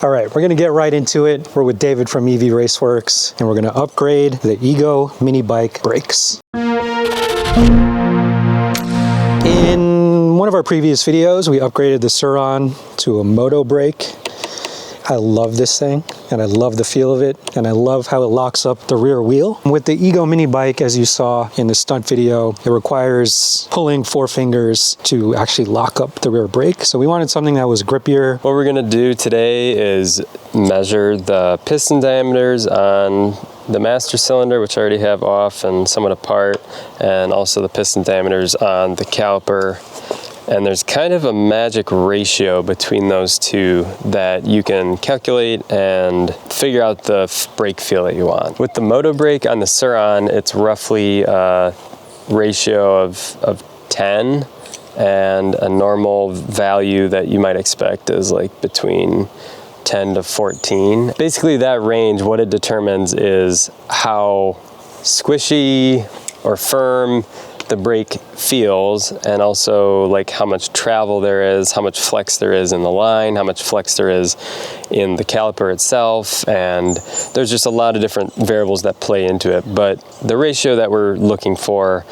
All right, we're gonna get right into it. We're with David from EV Raceworks, and we're gonna upgrade the Ego mini bike brakes. In one of our previous videos, we upgraded the Sur-Ron to a moto brake. I love this thing, and I love the feel of it, and I love how it locks up the rear wheel. With the Ego mini bike, as you saw in the stunt video, it requires pulling 4 fingers to actually lock up the rear brake. So we wanted something that was grippier. What we're gonna do today is measure the piston diameters on the master cylinder, which I already have off and somewhat apart, and also the piston diameters on the caliper. And there's kind of a magic ratio between those two that you can calculate and figure out the brake feel that you want. With the moto brake on the Sur-Ron, it's roughly a ratio of 10, and a normal value that you might expect is like between 10 to 14. Basically that range, what it determines is how squishy or firm the brake feels, and also like how much travel there is, how much flex there is in the line, how much flex there is in the caliper itself, and there's just a lot of different variables that play into it. But the ratio that we're looking for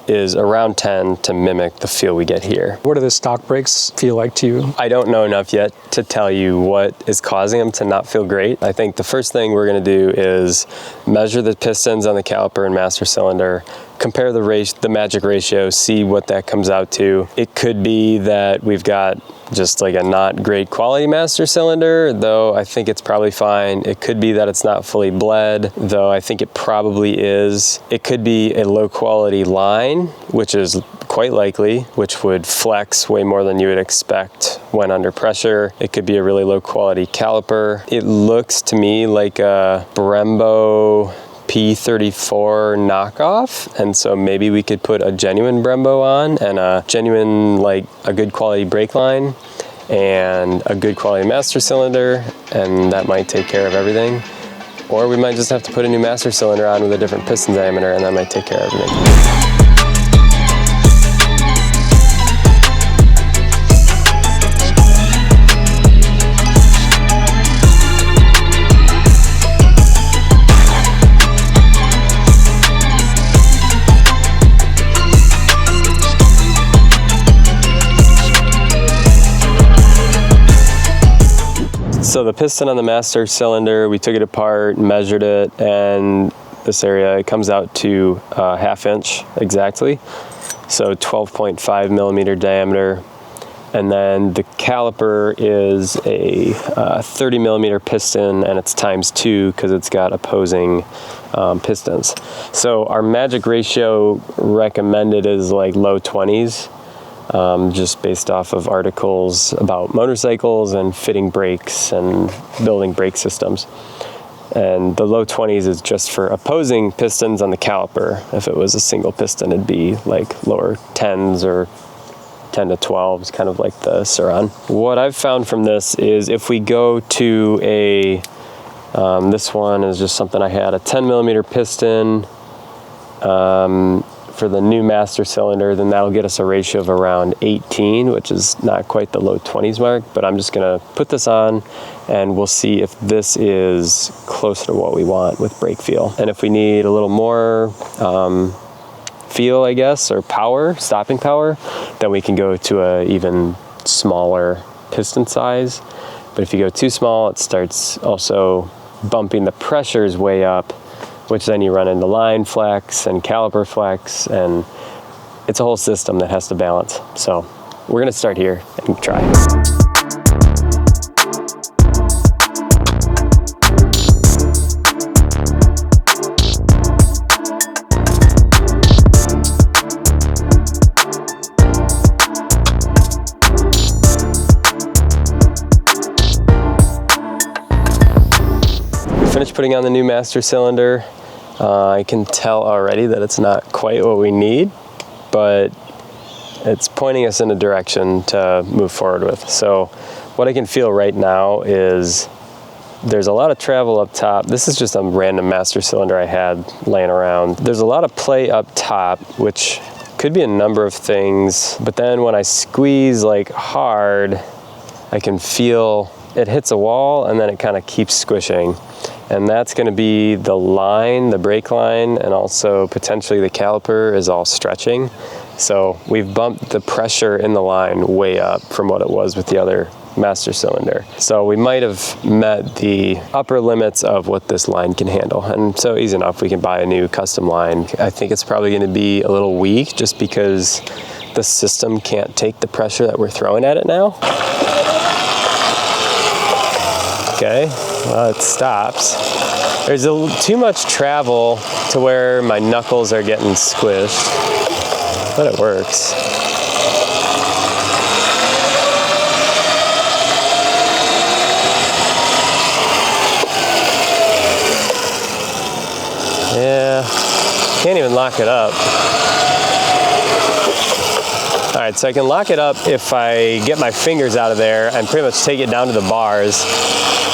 is around 10 to mimic the feel we get here. What do the stock brakes feel like to you? I don't know enough yet to tell you what is causing them to not feel great. I think the first thing we're gonna do is measure the pistons on the caliper and master cylinder, compare the magic ratio, see what that comes out to. It could be that we've got just like a not great quality master cylinder, though I think it's probably fine. It could be that it's not fully bled, though I think it probably is. It could be a low quality line, which is quite likely, which would flex way more than you would expect when under pressure. It could be a really low quality caliper. It looks to me like a Brembo P34 knockoff, and so maybe we could put a genuine Brembo on and a genuine, like a good quality brake line and a good quality master cylinder, and that might take care of everything. Or we might just have to put a new master cylinder on with a different piston diameter, and that might take care of everything. So the piston on the master cylinder, we took it apart, measured it, and this area, it comes out to a 1/2 inch exactly. So 12.5 millimeter diameter. And then the caliper is a 30 millimeter piston, and it's ×2 because it's got opposing pistons. So our magic ratio recommended is like low 20s. Just based off of articles about motorcycles and fitting brakes and building brake systems. And the low 20s is just for opposing pistons on the caliper. If it was a single piston, it'd be like lower 10s or 10 to 12s, kind of like the Sur-Ron. What I've found from this is if we go to a, this one is just something I had, a 10 millimeter piston, for the new master cylinder, then that'll get us a ratio of around 18, which is not quite the low 20s mark, but I'm just gonna put this on and we'll see if this is closer to what we want with brake feel. And if we need a little more feel, I guess, or power, stopping power, then we can go to a even smaller piston size. But if you go too small, it starts also bumping the pressures way up, which then you run into line flex and caliper flex, and it's a whole system that has to balance. So we're gonna start here and try. Finished putting on the new master cylinder. I can tell already that it's not quite what we need, but it's pointing us in a direction to move forward with. So what I can feel right now is there's a lot of travel up top. This is just a random master cylinder I had laying around. There's a lot of play up top, which could be a number of things, but then when I squeeze like hard, I can feel it hits a wall and then it kind of keeps squishing. And that's going to be the line, the brake line, and also potentially the caliper is all stretching. So we've bumped the pressure in the line way up from what it was with the other master cylinder. So we might have met the upper limits of what this line can handle. And so easy enough, we can buy a new custom line. I think it's probably going to be a little weak just because the system can't take the pressure that we're throwing at it now. Okay, well, it stops. There's too much travel to where my knuckles are getting squished, but it works. Yeah, can't even lock it up. All right, so I can lock it up if I get my fingers out of there and pretty much take it down to the bars.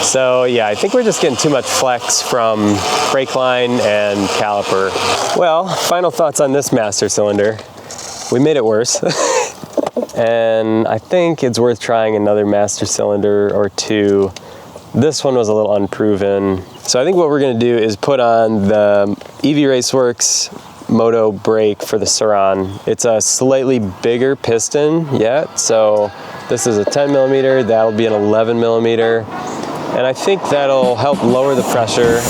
So yeah, I think we're just getting too much flex from brake line and caliper. Well, final thoughts on this master cylinder. We made it worse. And I think it's worth trying another master cylinder or two. This one was a little unproven. So I think what we're gonna do is put on the EV Raceworks moto brake for the Sur-Ron. It's a slightly bigger piston yet. So this is a 10 millimeter, that'll be an 11 millimeter. And I think that'll help lower the pressure.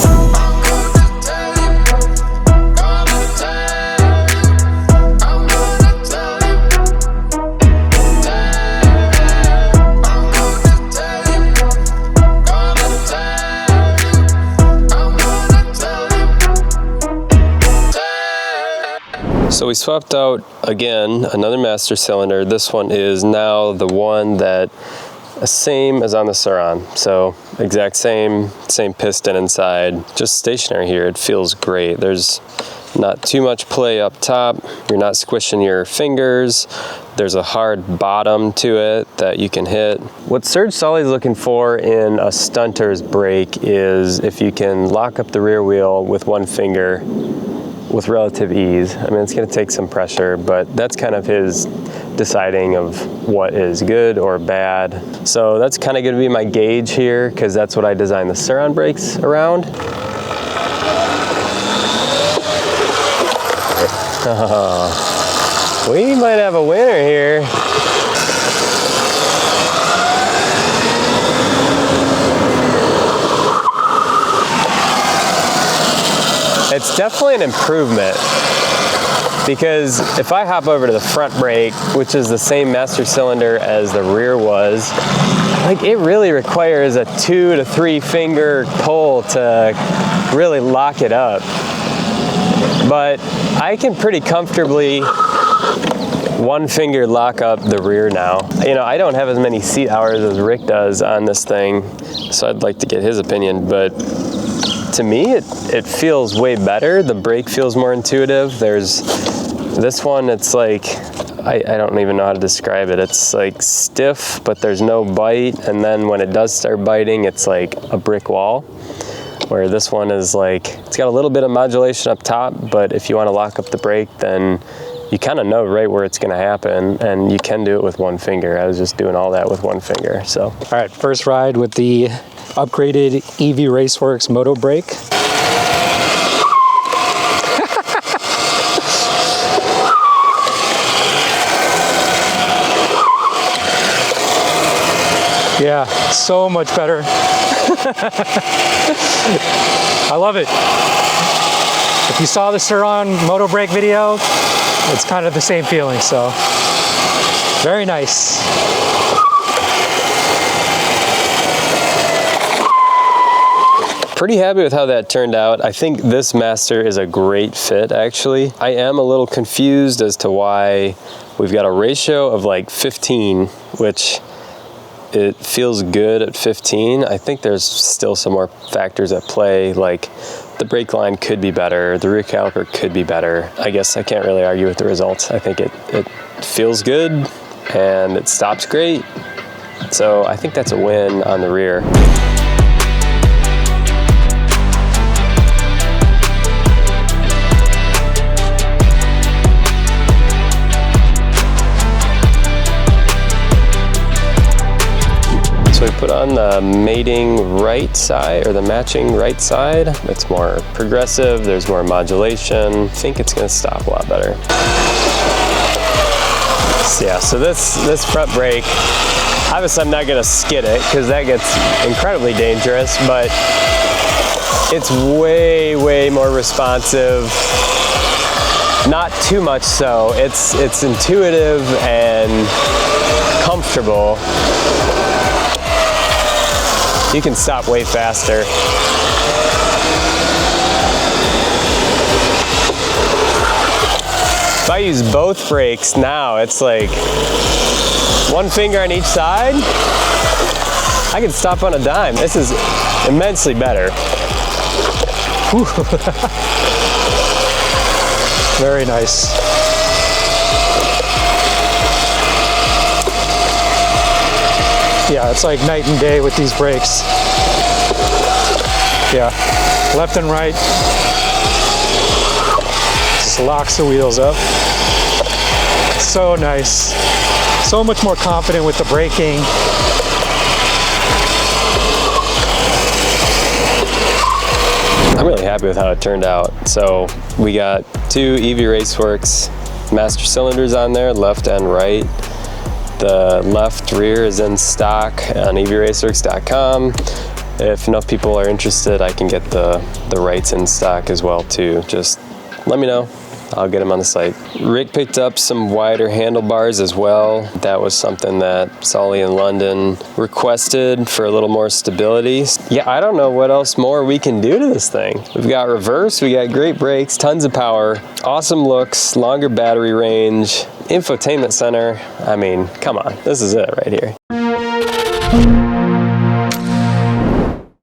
So we swapped out, again, another master cylinder. This one is now the one that same as on the Sur-Ron. So exact same piston inside, just stationary here. It feels great. There's not too much play up top. You're not squishing your fingers. There's a hard bottom to it that you can hit. What Serge Sully's looking for in a stunter's brake is if you can lock up the rear wheel with one finger with relative ease. I mean, it's gonna take some pressure, but that's kind of his deciding of what is good or bad. So that's kind of gonna be my gauge here, because that's what I designed the Sur-Ron brakes around. Oh, we might have a winner here. It's definitely an improvement, because if I hop over to the front brake, which is the same master cylinder as the rear was, like, it really requires a 2 to 3 finger pull to really lock it up. But I can pretty comfortably one finger lock up the rear now. You know, I don't have as many seat hours as Rick does on this thing, so I'd like to get his opinion, but to me, it feels way better. The brake feels more intuitive. There's this one, it's like, I don't even know how to describe it. It's like stiff, but there's no bite. And then when it does start biting, it's like a brick wall. Where this one is like, it's got a little bit of modulation up top, but if you want to lock up the brake, then you kind of know right where it's going to happen, and you can do it with one finger. I was just doing all that with one finger, so. All right, first ride with the upgraded EV Raceworks moto brake. Yeah, so much better. I love it. If you saw the Sur-Ron moto brake video, it's kind of the same feeling, so very nice. Pretty happy with how that turned out. I think this master is a great fit, actually. I am a little confused as to why we've got a ratio of like 15, which it feels good at 15. I think there's still some more factors at play, like the brake line could be better, the rear caliper could be better. I guess I can't really argue with the results. I think it feels good and it stops great. So I think that's a win on the rear. So we Put on the mating right side, or the matching right side. It's more progressive, there's more modulation. I think it's gonna stop a lot better. So yeah, so this front brake, obviously I'm not gonna skid it because that gets incredibly dangerous, but it's way, way more responsive. Not too much so. It's intuitive and comfortable. You can stop way faster. If I use both brakes now, it's like one finger on each side. I can stop on a dime. This is immensely better. Very nice. Yeah, it's like night and day with these brakes. Yeah, left and right. Just locks the wheels up. So nice. So much more confident with the braking. I'm really happy with how it turned out. So we got 2 EV Raceworks master cylinders on there, left and right. The left rear is in stock on evraceworks.com. If enough people are interested, I can get the rights in stock as well too. Just let me know. I'll get them on the site. Rick picked up some wider handlebars as well. That was something that Solly in London requested for a little more stability. Yeah, I don't know what else more we can do to this thing. We've got reverse, we got great brakes, tons of power, awesome looks, longer battery range, infotainment center. I mean, come on, this is it right here.